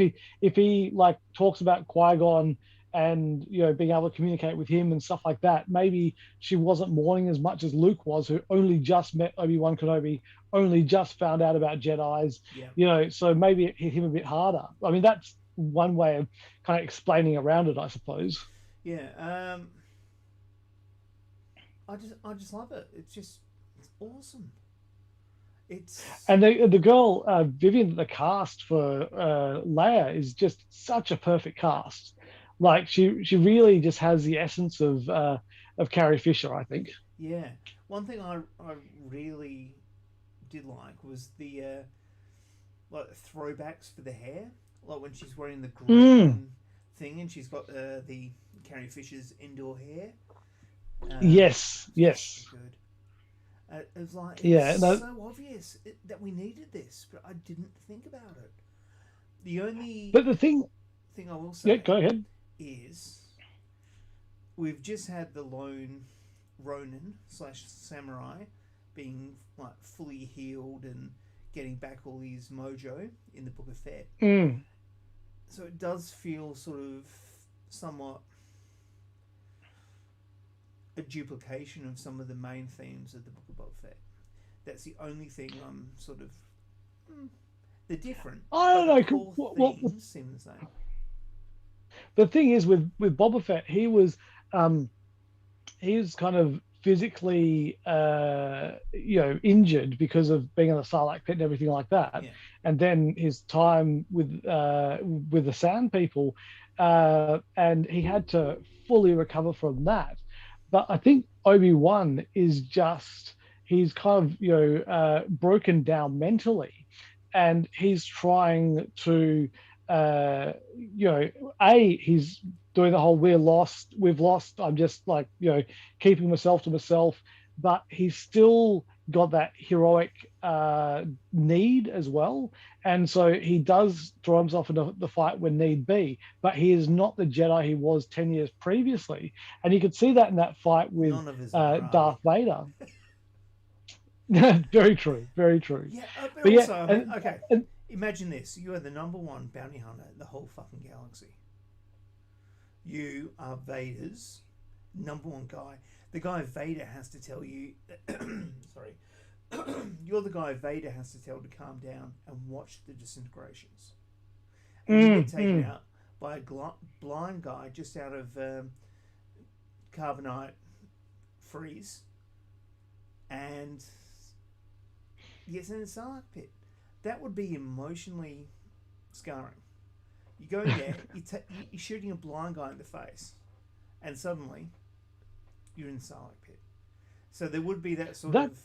if he like talks about Qui-Gon and being able to communicate with him and stuff like that, maybe she wasn't mourning as much as Luke was, who only just met Obi Wan Kenobi, only just found out about Jedi's. Yeah. So maybe it hit him a bit harder. I mean, that's one way of kind of explaining around it, I suppose. Yeah. I just love it. It's awesome. It's And the girl Vivian, the cast for Leia is just such a perfect cast. Like she really just has the essence of Carrie Fisher, I think. yeah. One thing I really did like was the like throwbacks for the hair, like when she's wearing the Mm, green thing and she's got the Carrie Fisher's indoor hair. yes, It's just so yes, good. It was like it's yeah. No, so obvious that we needed this, but I didn't think about it. The only but the thing, thing I will yeah, say go ahead. is we've just had the lone Ronin slash samurai being like fully healed and getting back all his mojo in the Book of Fett. Mm. So it does feel sort of somewhat a duplication of some of the main themes of the Book of Boba Fett. That's the only thing I'm sort of. Hmm, they're different, I but don't the know. core What themes seem the same. the thing is with Boba Fett, um, he was kind of physically injured because of being in the Sarlacc pit and everything like that, Yeah. and then his time with the Sand People, and he had to fully recover from that. But I think Obi-Wan is just, he's kind of broken down mentally, and he's trying to he's doing the whole we've lost, I'm just like keeping myself to myself, but he's still got that heroic need as well, and so he does throw himself into the fight when need be, but he is not the Jedi he was 10 years previously, and you could see that in that fight with None of us are, are we? Darth Vader. Very true, very true. Yeah, but But yeah, also, I mean, okay. and Imagine this: you are the number one bounty hunter in the whole fucking galaxy. You are Vader's number one guy. The guy Vader has to tell you. Sorry, you're the guy Vader has to tell to calm down and watch the disintegrations, and you get taken mm. out by a blind guy just out of carbonite freeze, and he gets in the Sarlacc pit. That would be emotionally scarring. You go in there, you're shooting a blind guy in the face, and suddenly you're in the Sarlacc pit. So there would be that sort that of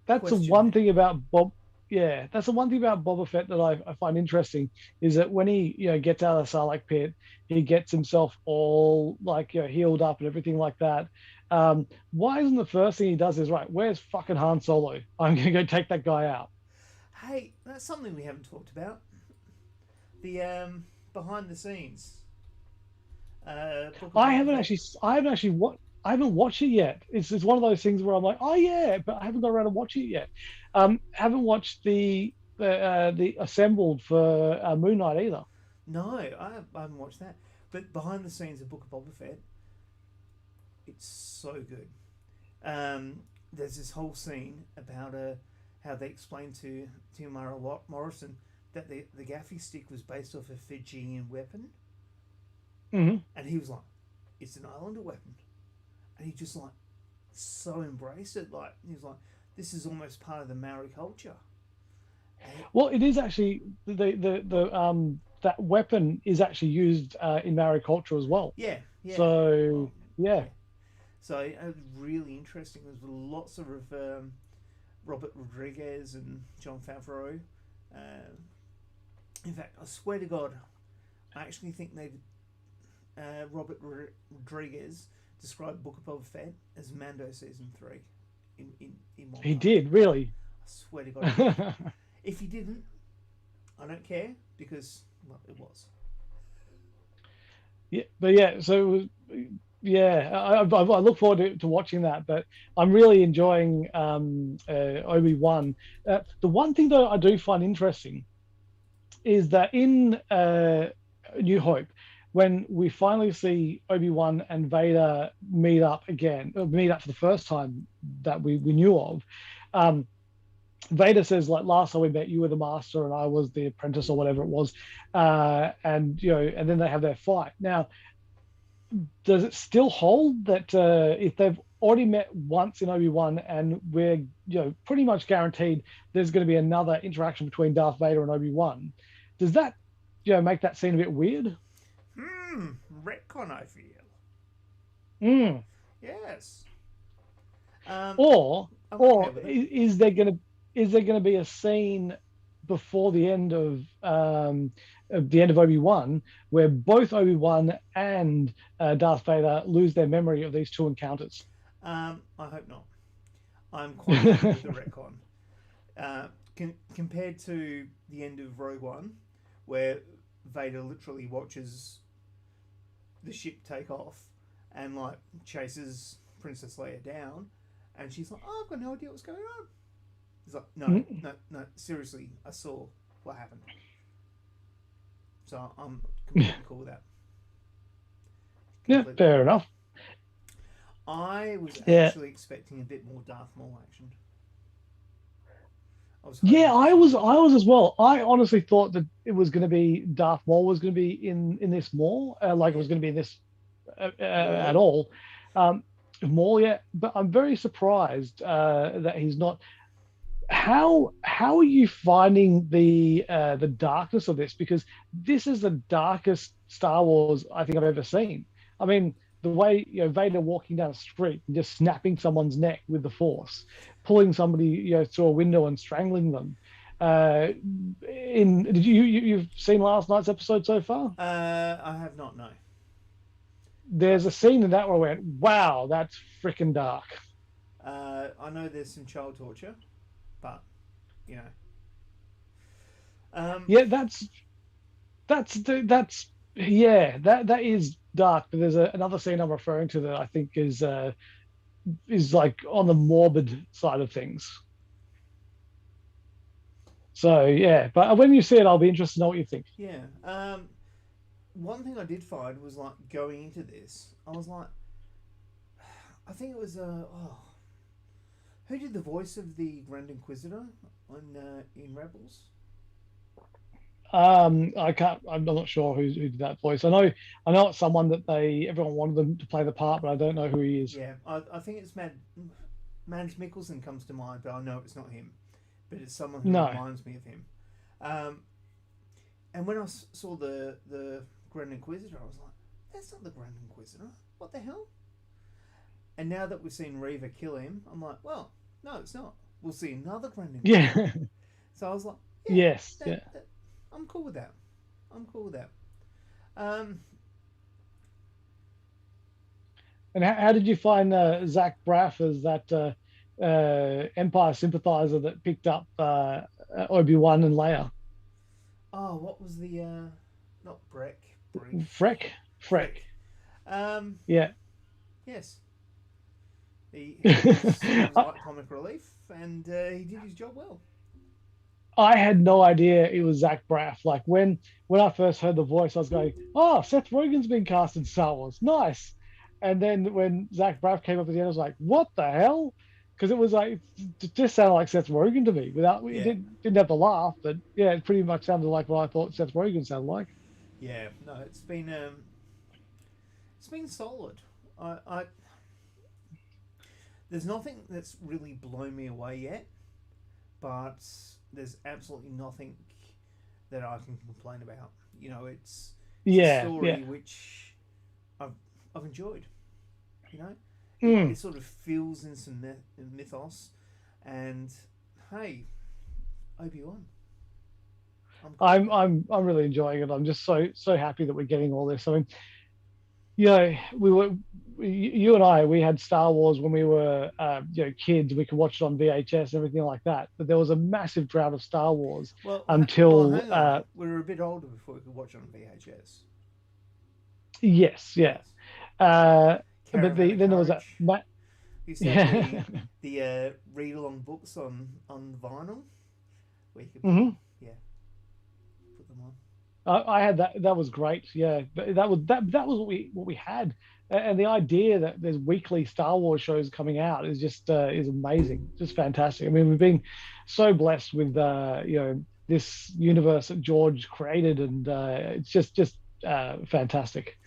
that's the question one there. thing about Bob. Yeah, that's the one thing about Boba Fett that I find interesting, is that when he gets out of the Sarlacc pit, he gets himself all like healed up and everything like that. Why isn't the first thing he does is, right, where's fucking Han Solo? I'm gonna go take that guy out. Hey, that's something we haven't talked about. The behind the scenes Book of Boba Fett. I haven't watched it yet. It's one of those things where I'm like, oh yeah, but I haven't got around to watching it yet. Haven't watched the assembled for Moon Knight either. No, I haven't watched that. But behind the scenes of Book of Boba Fett, it's so good. There's this whole scene about how they explained to Tamara Morrison that the gaffy stick was based off a Fijian weapon, Hmm. and he was like, "It's an Islander weapon," and he just like so embraced it. Like he was like, "This is almost part of the Maori culture." And Well, it is actually the that weapon is actually used in Maori culture as well. yeah, yeah, So well, yeah, yeah. So it was really interesting. There's lots of Robert Rodriguez and John Favreau. Um, in fact, I swear to God, I actually think they Robert Rodriguez described Book of Boba Fett as Mando season 3 in one he part. did really. I swear to God, he did. If he didn't, I don't care because well, it was. Yeah, but yeah, so it was, yeah, I look forward to watching that. But I'm really enjoying Obi Wan. The one thing though I do find interesting is that in New Hope, when we finally see Obi-Wan and Vader meet up again, meet up for the first time that we knew of, um, Vader says, like, last time we met, you were the master and I was the apprentice or whatever it was, and and then they have their fight. Now, does it still hold that if they've already met once in Obi-Wan and we're pretty much guaranteed there's going to be another interaction between Darth Vader and Obi-Wan, does that make that scene a bit weird? Retcon, I feel. Mm. Yes. Um, Or I'm okay or with it. is there gonna be a scene before the end of Obi-Wan where both Obi-Wan and Darth Vader lose their memory of these two encounters? I hope not. I'm quite happy with the retcon. Compared to the end of Rogue One, where Vader literally watches the ship take off and like chases Princess Leia down, and she's like, "Oh, I've got no idea what's going on." He's like, "No, no, no, seriously, I saw what happened." So I'm completely cool with that. Yeah, Completely fair cool with that. enough. I was Yeah. actually expecting a bit more Darth Maul action. I was hoping Yeah, for I some. was I was as well. I honestly thought that it was going to be Darth Maul was going to be in this more, like it Yeah, was going to be in this at Maul. all. Um, Maul, yeah, but I'm very surprised that he's not. How are you finding the darkness of this? Because this is the darkest Star Wars I think I've ever seen. I mean, the way Vader walking down the street and just snapping someone's neck with the Force, pulling somebody through a window and strangling them. In did you've seen last night's episode so far? I have not, no. There's But a scene in that where I went, wow, that's freaking dark. I know there's some child torture, but you know. Um, Yeah, that's yeah, that is dark. But there's another scene I'm referring to that I think is like on the morbid side of things. So yeah, but when you see it, I'll be interested to know what you think. yeah. One thing I did find was like going into this, I was like, I think it was who did the voice of the Grand Inquisitor on in Rebels? I can't. I'm not sure who did that voice. I know it's someone that everyone wanted them to play the part, but I don't know who he is. Yeah, I think it's Mads Mikkelsen comes to mind, but I know it's not him. But it's someone who No. reminds me of him. Um, and when I saw the Grand Inquisitor, I was like, that's not the Grand Inquisitor. What the hell? And now that we've seen Reva kill him, I'm like, well, no, it's not. We'll see another Grand Inquisitor. Yeah. So I was like, yeah, Yes. that, Yeah. that I'm cool with that. I'm cool with that. Um, And how did you find Zach Braff as that Empire sympathizer that picked up Obi Wan and Leia? what was the not Brick, Freck, Freck. Frick. Um, Yeah. yes, he was like comic relief, and he did his job well. I had no idea it was Zach Braff. Like when I first heard the voice, I was going, "Oh, Seth Rogen's been cast in Star Wars, nice." And then when Zach Braff came up at the end, I was like, "What the hell?" Because it was like it just sounded like Seth Rogen to me. Without it Yeah, didn't have the laugh, but yeah, it pretty much sounded like what I thought Seth Rogen sounded like. yeah. No, it's been solid. I there's nothing that's really blown me away yet, but there's absolutely nothing that I can complain about. It's a Yeah, story yeah. which I've I've enjoyed. You know, it Mm. sort of fills in some mythos, and hey, Obi Wan, I'm cool with that. I'm really enjoying it. I'm just so happy that we're getting all this. I mean, you and I, we had Star Wars when we were kids. We could watch it on VHS and everything like that. But there was a massive drought of Star Wars Well, until hang on, we were a bit older before we could watch it on VHS. yes, yeah. Yes, Uh, but Caravan of then there was a Courage. We used to have yeah. the read along books on vinyl where you could put Hmm. yeah put Pokemon. I had that. That was great. Yeah, that was what we had, and the idea that there's weekly Star Wars shows coming out is just is amazing, just fantastic. I mean, we've been so blessed with this universe that George created, and it's just fantastic.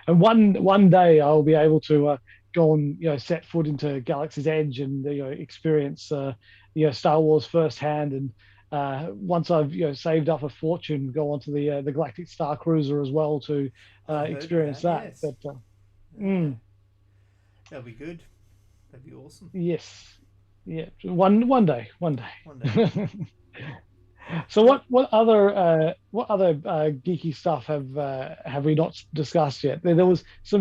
And one day I'll be able to go and set foot into Galaxy's Edge and experience Star Wars firsthand. And once I've saved up a fortune, go onto the Galactic Star Cruiser as well to I've heard of experience that. that. Yes. But Yeah, that'd be good. That'd be awesome. yes, yeah, one One day. day. So Well, what other geeky stuff have we not discussed yet? There was some